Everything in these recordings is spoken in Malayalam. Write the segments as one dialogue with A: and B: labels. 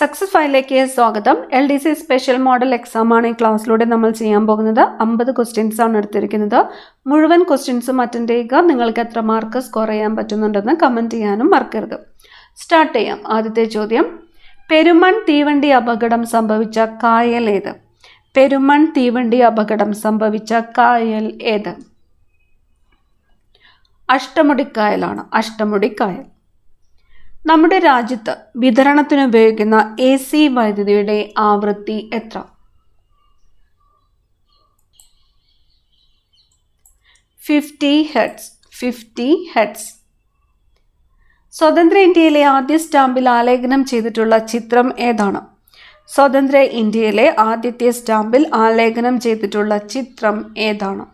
A: സക്സസ് ഫയലിലേക്ക് സ്വാഗതം. LDC സ്പെഷ്യൽ മോഡൽ എക്സാം ആണ് ഈ ക്ലാസ്സിലൂടെ നമ്മൾ ചെയ്യാൻ പോകുന്നത്. 50 ക്വസ്റ്റ്യൻസ് ആണ് എടുത്തിരിക്കുന്നത്. മുഴുവൻ ക്വസ്റ്റ്യൻസും അറ്റൻഡ് ചെയ്യുക. നിങ്ങൾക്ക് എത്ര മാർക്ക് സ്കോർ ചെയ്യാൻ പറ്റുന്നുണ്ടെന്ന് കമൻറ്റ് ചെയ്യാനും മറക്കരുത്. സ്റ്റാർട്ട് ചെയ്യാം. ആദ്യത്തെ ചോദ്യം, പെരുമൺ തീവണ്ടി അപകടം സംഭവിച്ച കായൽ ഏത്? പെരുമൺ തീവണ്ടി അപകടം സംഭവിച്ച കായൽ ഏത്? അഷ്ടമുടിക്കായലാണ്. അഷ്ടമുടിക്കായൽ. നമ്മുടെ രാജ്യത്ത് വിതരണത്തിന് ഉപയോഗിക്കുന്ന AC വൈദ്യുതിയുടെ ആവൃത്തി എത്ര? 50 ഹെർട്സ്. 50 ഹെർട്സ്. സ്വതന്ത്ര ഇന്ത്യയിലെ ആദ്യ സ്റ്റാമ്പിൽ ആലേഖനം ചെയ്തിട്ടുള്ള ചിത്രം ഏതാണ്? സ്വതന്ത്ര ഇന്ത്യയിലെ ആദ്യത്തെ സ്റ്റാമ്പിൽ ആലേഖനം ചെയ്തിട്ടുള്ള ചിത്രം ഏതാണ്?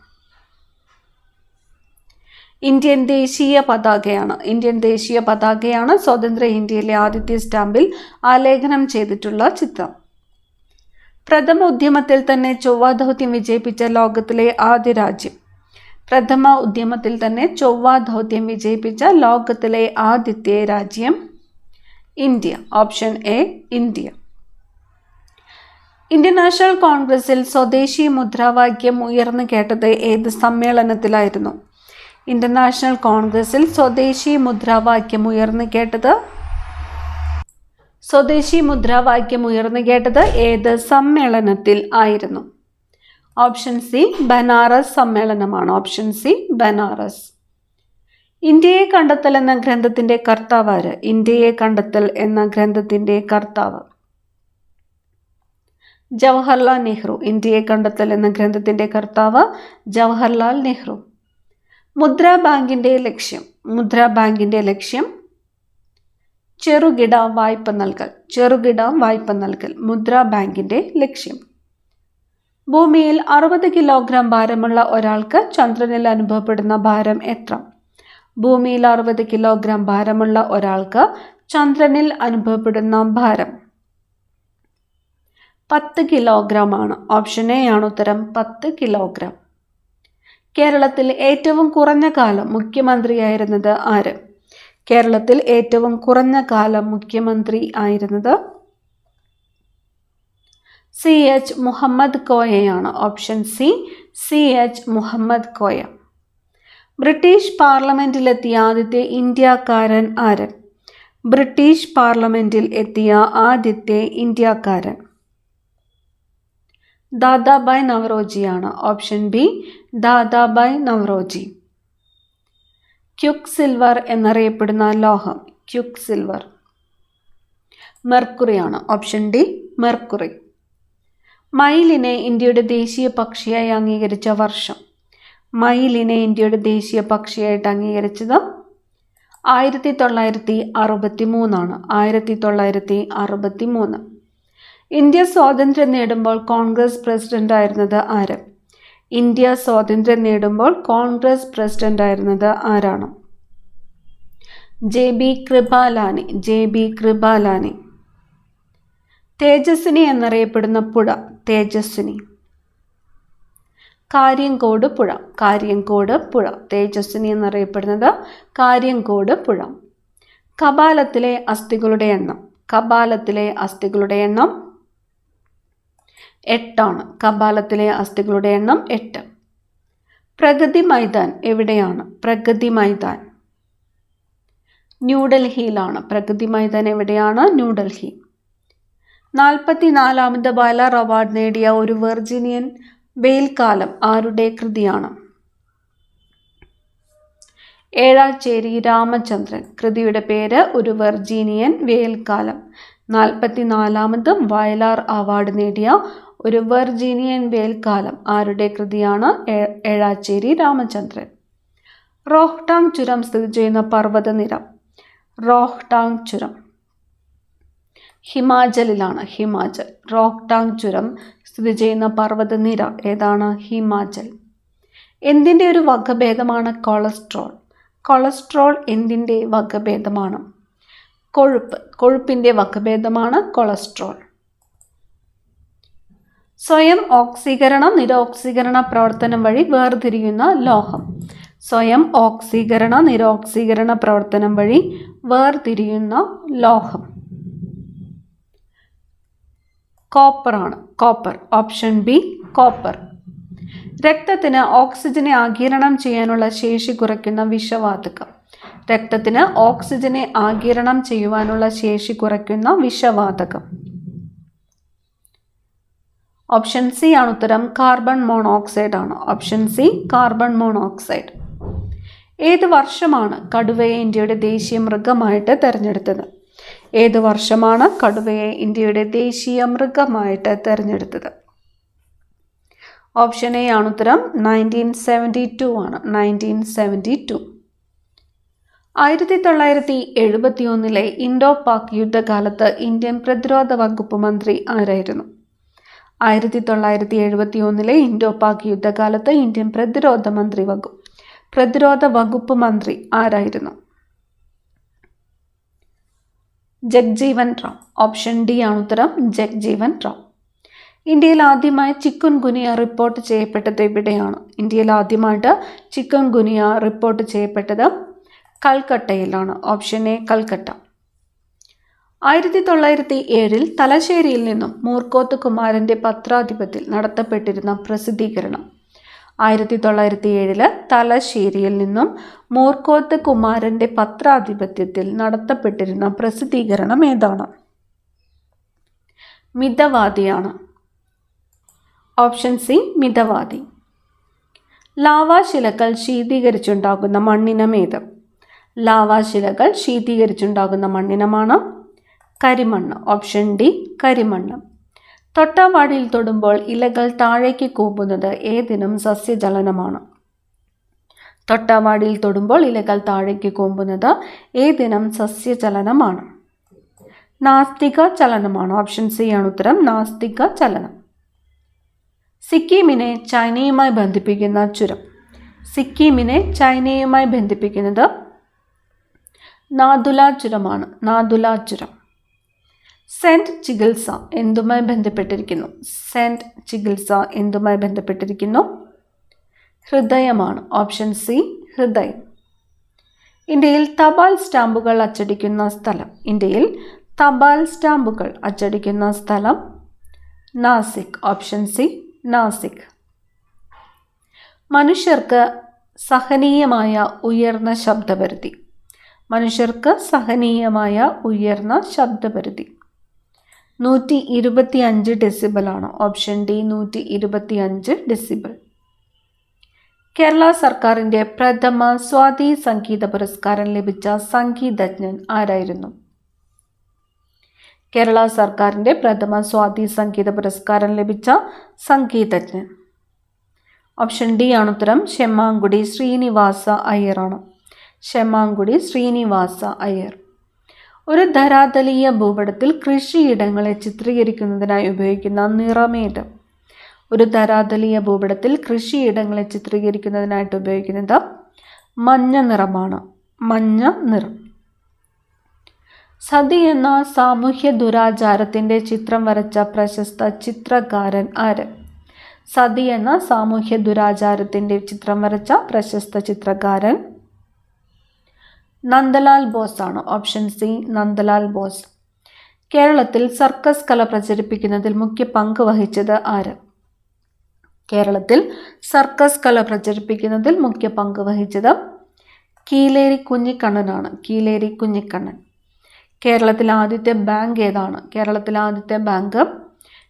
A: ഇന്ത്യൻ ദേശീയ പതാകയാണ്. ഇന്ത്യൻ ദേശീയ പതാകയാണ് സ്വതന്ത്ര ഇന്ത്യയിലെ ആദ്യത്തെ സ്റ്റാമ്പിൽ ആലേഖനം ചെയ്തിട്ടുള്ള ചിത്രം. പ്രഥമ ഉദ്യമത്തിൽ തന്നെ ചൊവ്വ ദൗത്യം വിജയിപ്പിച്ച ലോകത്തിലെ ആദ്യ രാജ്യം. പ്രഥമ ഉദ്യമത്തിൽ തന്നെ ചൊവ്വ ദൗത്യം വിജയിപ്പിച്ച ലോകത്തിലെ ആദ്യത്തെ രാജ്യം India. Option A, India. Indian national കോൺഗ്രസിൽ സ്വദേശി മുദ്രാവാക്യം ഉയർന്നു കേട്ടത് ഏത് സമ്മേളനത്തിലായിരുന്നു? ഇന്ത്യൻ നാഷണൽ കോൺഗ്രസിൽ സ്വദേശി മുദ്രാവാക്യം ഉയർന്നു കേട്ടത് ഏത് സമ്മേളനത്തിൽ ആയിരുന്നു? ഓപ്ഷൻ സി, ബനാറസ് സമ്മേളനമാണ്. Option C, Banaras. ഇന്ത്യയെ കണ്ടെത്തൽ എന്ന ഗ്രന്ഥത്തിന്റെ കർത്താവ് ആര്? ഇന്ത്യയെ കണ്ടെത്തൽ എന്ന ഗ്രന്ഥത്തിന്റെ കർത്താവ് ജവഹർലാൽ നെഹ്റു. ഇന്ത്യയെ കണ്ടെത്തൽ എന്ന ഗ്രന്ഥത്തിന്റെ കർത്താവ് ജവഹർലാൽ നെഹ്റു. മുദ്രാ ബാങ്കിന്റെ ലക്ഷ്യം ചെറുകിട വായ്പ നൽകൽ. മുദ്രാ ബാങ്കിന്റെ ലക്ഷ്യം. ഭൂമിയിൽ 60 കിലോഗ്രാം ഭാരമുള്ള ഒരാൾക്ക് ചന്ദ്രനിൽ അനുഭവപ്പെടുന്ന ഭാരം എത്ര? ഭൂമിയിൽ 60 കിലോഗ്രാം ഭാരമുള്ള ഒരാൾക്ക് ചന്ദ്രനിൽ അനുഭവപ്പെടുന്ന ഭാരം 10 കിലോഗ്രാം ആണ്. ഓപ്ഷൻ എ ആണ് ഉത്തരം. 10 കിലോഗ്രാം. കേരളത്തിൽ ഏറ്റവും കുറഞ്ഞ കാലം മുഖ്യമന്ത്രിയായിരുന്നത് ആര്? കേരളത്തിൽ ഏറ്റവും കുറഞ്ഞ കാലം മുഖ്യമന്ത്രി ആയിരുന്നത് CH മുഹമ്മദ് കോയയാണ്. Option C, CH Muhammad Koya. British പാർലമെന്റിലെത്തിയ ആദ്യത്തെ ഇന്ത്യക്കാരൻ ആര്? ബ്രിട്ടീഷ് പാർലമെന്റിൽ എത്തിയ ആദ്യത്തെ ഇന്ത്യക്കാരൻ ദാദാബായ് നവറോജിയാണ്. Option B, Dadabhai Naoroji. Quick silver എന്നറിയപ്പെടുന്ന ലോഹം. ക്യുക്ക് സിൽവർ മെർക്കുറിയാണ്. Option D, mercury. മയിലിനെ ഇന്ത്യയുടെ ദേശീയ പക്ഷിയായി അംഗീകരിച്ച വർഷം. മയിലിനെ ഇന്ത്യയുടെ ദേശീയ പക്ഷിയായിട്ട് അംഗീകരിച്ചത് 1963 ആണ്. 1963. ഇന്ത്യ സ്വാതന്ത്ര്യം നേടുമ്പോൾ കോൺഗ്രസ് പ്രസിഡന്റ് ആയിരുന്നത് ആര്? ഇന്ത്യ സ്വാതന്ത്ര്യം നേടുമ്പോൾ കോൺഗ്രസ് പ്രസിഡന്റ് ആയിരുന്നത് ആരാണ്? JB കൃപാലാനി. തേജസ്വിനി എന്നറിയപ്പെടുന്ന പുഴ. തേജസ്വിനി. കാര്യങ്കോട് പുഴ. തേജസ്വിനി എന്നറിയപ്പെടുന്നത് കാര്യങ്കോട് പുഴ. കപാലത്തിലെ അസ്ഥികളുടെ എണ്ണം 8 ആണ്. കപാലത്തിലെ അസ്ഥികളുടെ എണ്ണം 8. പ്രഗതി മൈതാൻ എവിടെയാണ്? പ്രഗതി മൈതാൻ ന്യൂഡൽഹിയിലാണ്. പ്രഗതി മൈതാൻ എവിടെയാണ്? ന്യൂഡൽഹി. 44ാമത് വയലാർ അവാർഡ് നേടിയ ഒരു വെർജീനിയൻ വേൽക്കാലം ആരുടെ കൃതിയാണ്? ഏഴാച്ചേരി രാമചന്ദ്രൻ. കൃതിയുടെ പേര് ഒരു വെർജീനിയൻ വേൽക്കാലം. 44ാമത് വയലാർ അവാർഡ് നേടിയ ഒരു വെർജീനിയൻ വേൽക്കാലം ആരുടെ കൃതിയാണ്? ഏഴാച്ചേരി രാമചന്ദ്രൻ. റോഹ്ടാങ് ചുരം സ്ഥിതി ചെയ്യുന്ന പർവ്വതനിര. റോഹ്ടാങ് ചുരം ഹിമാചലിലാണ്. ഹിമാചൽ. റോഹ്ടാങ് ചുരം സ്ഥിതി ചെയ്യുന്ന പർവ്വതനിര ഏതാണ്? ഹിമാചൽ. എന്തിൻ്റെ ഒരു വകഭേദമാണ് കൊളസ്ട്രോൾ? കൊളസ്ട്രോൾ എന്തിൻ്റെ വകഭേദമാണ്? കൊഴുപ്പിൻ്റെ വകഭേദമാണ് കൊളസ്ട്രോൾ. സ്വയം ഓക്സീകരണ നിരോക്സീകരണ പ്രവർത്തനം വഴി വേർതിരിയുന്ന ലോഹം. സ്വയം ഓക്സീകരണ നിരോക്സീകരണ പ്രവർത്തനം വഴി വേർതിരിയുന്ന ലോഹം കോപ്പറാണ്. കോപ്പർ. Option B copper. രക്തത്തിന് ഓക്സിജനെ ആഗിരണം ചെയ്യാനുള്ള ശേഷി കുറയ്ക്കുന്ന വിഷവാതകം. രക്തത്തിന് ഓക്സിജനെ ആഗിരണം ചെയ്യുവാനുള്ള ശേഷി കുറയ്ക്കുന്ന വിഷവാതകം. ഓപ്ഷൻ സി ആണ് ഉത്തരം. കാർബൺ മോണോക്സൈഡ് ആണ്. Option C carbon monoxide. ഏത് വർഷമാണ് കടുവയെ ഇന്ത്യയുടെ ദേശീയ മൃഗമായിട്ട് തിരഞ്ഞെടുത്തത്? ഏത് വർഷമാണ് കടുവയെ ഇന്ത്യയുടെ ദേശീയ മൃഗമായിട്ട് തിരഞ്ഞെടുത്തത്? ഓപ്ഷൻ എ ആണ് ഉത്തരം. 1972 ആണ്. 1972. 1971 ഇൻഡോ പാക് യുദ്ധകാലത്ത് ഇന്ത്യൻ പ്രതിരോധ വകുപ്പ് മന്ത്രി ആരായിരുന്നു? 1971 ഇൻഡോ പാക് യുദ്ധകാലത്ത് ഇന്ത്യൻ പ്രതിരോധ വകുപ്പ് മന്ത്രി ആരായിരുന്നു? ജഗ്ജീവൻ റാം. ഓപ്ഷൻ ഡി ആണ് ഉത്തരം. ജഗ്ജീവൻ റാം. ഇന്ത്യയിൽ ആദ്യമായി ചിക്കുൻ ഗുനിയ റിപ്പോർട്ട് ചെയ്യപ്പെട്ടത് എവിടെയാണ്? ഇന്ത്യയിൽ ആദ്യമായിട്ട് ചിക്കുൻ ഗുനിയ റിപ്പോർട്ട് ചെയ്യപ്പെട്ടത് കൽക്കട്ടയിലാണ്. Option A Calcutta. 1907 തലശ്ശേരിയിൽ നിന്നും മൂർക്കോത്ത് കുമാരൻ്റെ പത്രാധിപത്യത്തിൽ നടത്തപ്പെട്ടിരുന്ന പ്രസിദ്ധീകരണം. 1907 തലശ്ശേരിയിൽ നിന്നും മൂർക്കോത്ത് കുമാരൻ്റെ പത്രാധിപത്യത്തിൽ നടത്തപ്പെട്ടിരുന്ന പ്രസിദ്ധീകരണം ഏതാണ്? മിതവാദിയാണ്. Option C Mithavadi. ലാവാശിലകൾ ശീതീകരിച്ചുണ്ടാകുന്ന മണ്ണിനം ഏത്? ലാവാശിലകൾ ശീതീകരിച്ചുണ്ടാകുന്ന മണ്ണിനമാണ് കരിമണ്ണ്. Option D കരിമണ്ണ്. തൊട്ടാവാടിയിൽ തൊടുമ്പോൾ ഇലകൾ താഴേക്ക് കൂമ്പുന്നത് ഏതിനും സസ്യചലനമാണ്? തൊട്ടാവാടിയിൽ തൊടുമ്പോൾ ഇലകൾ താഴേക്ക് കൂമ്പുന്നത് ഏതിനും സസ്യചലനമാണ്? നാസ്തിക ചലനമാണ്. ഓപ്ഷൻ സി ആണ് ഉത്തരം. നാസ്തിക ചലനം. സിക്കിമിനെ ചൈനയുമായി ബന്ധിപ്പിക്കുന്ന ചുരം. സിക്കിമിനെ ചൈനയുമായി ബന്ധിപ്പിക്കുന്നത് നാഥുല ചുരമാണ്. നാഥുല ചുരം. സെന്റ് ചികിത്സ എന്തുമായി ബന്ധപ്പെട്ടിരിക്കുന്നു? സെന്റ് ചികിത്സ എന്തുമായി ബന്ധപ്പെട്ടിരിക്കുന്നു? ഹൃദയമാണ്. ഓപ്ഷൻ സി ഹൃദയം. ഇന്ത്യയിൽ തപാൽ സ്റ്റാമ്പുകൾ അച്ചടിക്കുന്ന സ്ഥലം. ഇന്ത്യയിൽ തപാൽ സ്റ്റാമ്പുകൾ അച്ചടിക്കുന്ന സ്ഥലം നാസിക്. Option C Nashik. മനുഷ്യർക്ക് സഹനീയമായ ഉയർന്ന ശബ്ദപരിധി. മനുഷ്യർക്ക് സഹനീയമായ ഉയർന്ന ശബ്ദപരിധി 125 ഡെസിബിളാണ്. Option D 125 decibel. കേരള സർക്കാരിൻ്റെ പ്രഥമ സ്വാതി സംഗീത പുരസ്കാരം ലഭിച്ച സംഗീതജ്ഞൻ ആരായിരുന്നു? കേരള സർക്കാരിൻ്റെ പ്രഥമ സ്വാതി സംഗീത പുരസ്കാരം ലഭിച്ച സംഗീതജ്ഞൻ. ഓപ്ഷൻ ഡി ആണ് ഉത്തരം. ശെമ്മാങ്കുടി ശ്രീനിവാസ അയ്യറാണ്. ശെമ്മാങ്കുടി ശ്രീനിവാസ അയ്യർ. ഒരു ധരാതലീയ ഭൂപടത്തിൽ കൃഷിയിടങ്ങളെ ചിത്രീകരിക്കുന്നതിനായി ഉപയോഗിക്കുന്ന നിറമേത്? ഒരു ധരാതലീയ ഭൂപടത്തിൽ കൃഷിയിടങ്ങളെ ചിത്രീകരിക്കുന്നതിനായിട്ട് ഉപയോഗിക്കുന്നത് മഞ്ഞ നിറമാണ്. മഞ്ഞ നിറം. സതി എന്ന സാമൂഹ്യ ദുരാചാരത്തിൻ്റെ ചിത്രം വരച്ച പ്രശസ്ത ചിത്രകാരൻ ആര്? സതി എന്ന സാമൂഹ്യ ദുരാചാരത്തിൻ്റെ ചിത്രം വരച്ച പ്രശസ്ത ചിത്രകാരൻ നന്ദലാൽ ബോസ് ആണ്. Option C Nandalal Bose. കേരളത്തിൽ സർക്കസ് കല പ്രചരിപ്പിക്കുന്നതിൽ മുഖ്യ പങ്ക് വഹിച്ചത് ആര്? കേരളത്തിൽ സർക്കസ് കല പ്രചരിപ്പിക്കുന്നതിൽ മുഖ്യ പങ്ക് വഹിച്ചത് കീലേരി കുഞ്ഞിക്കണ്ണനാണ്. കീലേരി കുഞ്ഞിക്കണ്ണൻ. കേരളത്തിലെ ആദ്യത്തെ ബാങ്ക് ഏതാണ്? കേരളത്തിലെ ആദ്യത്തെ ബാങ്ക്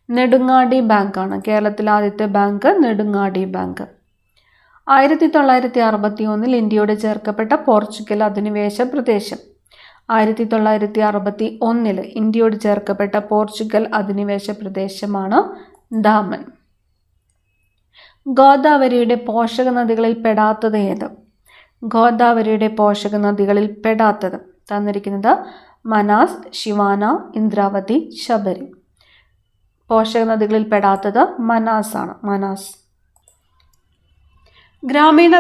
A: നെടുങ്ങാടി ബാങ്കാണ്. കേരളത്തിലെ ആദ്യത്തെ ബാങ്ക് നെടുങ്ങാടി ബാങ്ക്. 1961 ഇന്ത്യയോട് ചേർക്കപ്പെട്ട പോർച്ചുഗൽ അധിനിവേശ പ്രദേശം. 1961 ഇന്ത്യയോട് ചേർക്കപ്പെട്ട പോർച്ചുഗൽ അധിനിവേശ പ്രദേശമാണ് ദാമൻ. ഗോദാവരിയുടെ പോഷക നദികളിൽ പെടാത്തത് ഏത്? ഗോദാവരിയുടെ പോഷക നദികളിൽ പെടാത്തത് തന്നിരിക്കുന്നത് മനാസ്, ശിവാന, ഇന്ദ്രാവതി, ശബരി. പോഷക നദികളിൽ പെടാത്തത് മനാസ് ആണ്. മനാസ്. ഗ്രാമീണ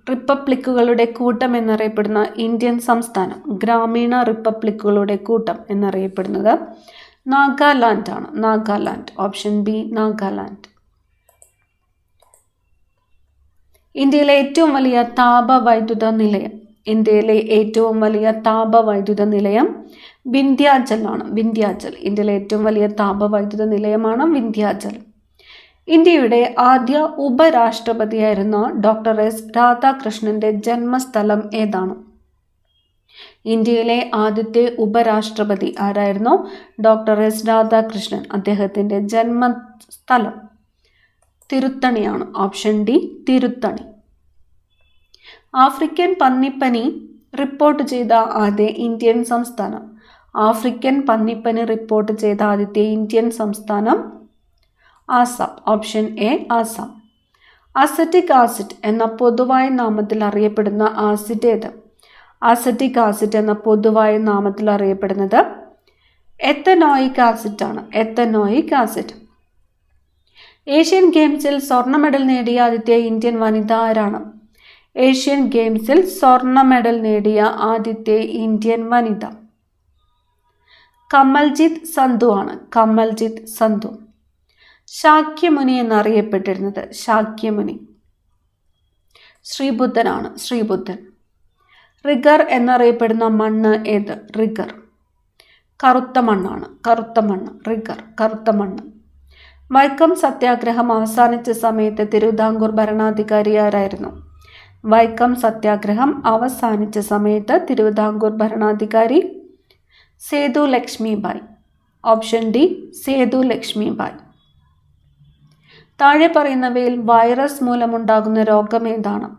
A: റിപ്പബ്ലിക്കുകളുടെ കൂട്ടം എന്നറിയപ്പെടുന്ന ഇന്ത്യൻ സംസ്ഥാനം. ഗ്രാമീണ റിപ്പബ്ലിക്കുകളുടെ കൂട്ടം എന്നറിയപ്പെടുന്നത് നാഗാലാൻഡ് ആണ്. നാഗാലാൻഡ്. Option B Nagaland. ഇന്ത്യയിലെ ഏറ്റവും വലിയ താപവൈദ്യുത നിലയം. ഇന്ത്യയിലെ ഏറ്റവും വലിയ താപവൈദ്യുത നിലയം വിന്ധ്യാചൽ ആണ്. വിന്ധ്യാചൽ ഇന്ത്യയിലെ ഏറ്റവും വലിയ താപവൈദ്യുത നിലയമാണ് വിന്ധ്യാചൽ. ഇന്ത്യയുടെ ആദ്യ ഉപരാഷ്ട്രപതിയായിരുന്ന ഡോക്ടർ എസ് രാധാകൃഷ്ണന്റെ ജന്മസ്ഥലം ഏതാണ്? ഇന്ത്യയിലെ ആദ്യത്തെ ഉപരാഷ്ട്രപതി ആരായിരുന്നു? Doctor S Radhakrishnan. അദ്ദേഹത്തിൻ്റെ ജന്മസ്ഥലം തിരുത്തണിയാണ്. Option D Tiruttani. ആഫ്രിക്കൻ പന്നിപ്പനി റിപ്പോർട്ട് ചെയ്ത ആദ്യ ഇന്ത്യൻ സംസ്ഥാനം? ആഫ്രിക്കൻ പന്നിപ്പനി റിപ്പോർട്ട് ചെയ്ത ആദ്യത്തെ ഇന്ത്യൻ സംസ്ഥാനം Assam. Option A Assam. Acetic acid എന്ന പൊതുവായ നാമത്തിൽ അറിയപ്പെടുന്ന ആസിഡ് ഏത്? അസറ്റിക് ആസിഡ് എന്ന പൊതുവായ നാമത്തിൽ അറിയപ്പെടുന്നത് എത്തനോയിക് ആസിഡ് ആണ്. Ethanoic acid. ഏഷ്യൻ ഗെയിംസിൽ സ്വർണ്ണ മെഡൽ നേടിയ ആദ്യത്തെ ഇന്ത്യൻ വനിത ആരാണ്? ഏഷ്യൻ ഗെയിംസിൽ സ്വർണ്ണ മെഡൽ നേടിയ ആദ്യത്തെ ഇന്ത്യൻ വനിത കമൽജിത്ത് സന്ധു ആണ്. കമൽജിത്ത് സന്ധു. ശാക്യമുനി എന്നറിയപ്പെട്ടിരുന്നത്? ശാക്യമുനി ശ്രീബുദ്ധനാണ്. ശ്രീബുദ്ധൻ. റിഗർ എന്നറിയപ്പെടുന്ന മണ്ണ് ഏത്? റിഗർ കറുത്ത മണ്ണാണ്. കറുത്ത മണ്ണ് റിഗർ കറുത്ത മണ്ണ്. വൈക്കം സത്യാഗ്രഹം അവസാനിച്ച സമയത്ത് തിരുവിതാംകൂർ ഭരണാധികാരി ആരായിരുന്നു? വൈക്കം സത്യാഗ്രഹം അവസാനിച്ച സമയത്ത് തിരുവിതാംകൂർ ഭരണാധികാരി സേതു ലക്ഷ്മിബായി. Option D Sethu Lakshmibai. താഴെ പറയുന്നവയിൽ വൈറസ് മൂലമുണ്ടാകുന്ന രോഗം ഏതാണ്?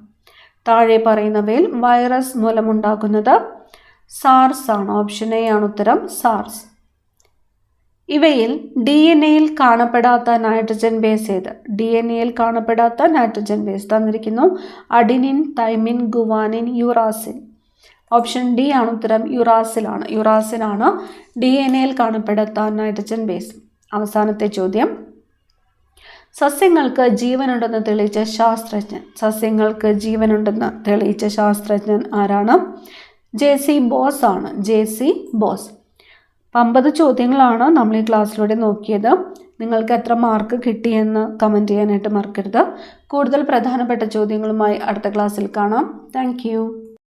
A: താഴെ പറയുന്നവയിൽ വൈറസ് മൂലമുണ്ടാകുന്നത് സാർസ് ആണ്. ഓപ്ഷൻ എ ആണ് ഉത്തരം, സാർസ്. ഇവയിൽ DNA-യിൽ കാണപ്പെടാത്ത നൈട്രജൻ ബേസ് ഏത്? DNA-യിൽ കാണപ്പെടാത്ത നൈട്രജൻ ബേസ് തന്നിരിക്കുന്നു. Adenine, thymine, guanine, uracil. Option D ആണ് ഉത്തരം, യുറാസിലാണ്. യുറാസിനാണ് DNA-യിൽ കാണപ്പെടാത്ത നൈട്രജൻ ബേസ്. അവസാനത്തെ ചോദ്യം, സസ്യങ്ങൾക്ക് ജീവനുണ്ടെന്ന് തെളിയിച്ച ശാസ്ത്രജ്ഞൻ? സസ്യങ്ങൾക്ക് ജീവനുണ്ടെന്ന് തെളിയിച്ച ശാസ്ത്രജ്ഞൻ ആരാണ്? JC ബോസ് ആണ്. JC boss. 50 ചോദ്യങ്ങളാണ് നമ്മൾ ഈ ക്ലാസ്സിലൂടെ നോക്കിയത്. നിങ്ങൾക്ക് എത്ര മാർക്ക് കിട്ടിയെന്ന് കമൻറ്റ് ചെയ്യാനായിട്ട് മറക്കരുത്. കൂടുതൽ പ്രധാനപ്പെട്ട ചോദ്യങ്ങളുമായി അടുത്ത ക്ലാസ്സിൽ കാണാം. താങ്ക്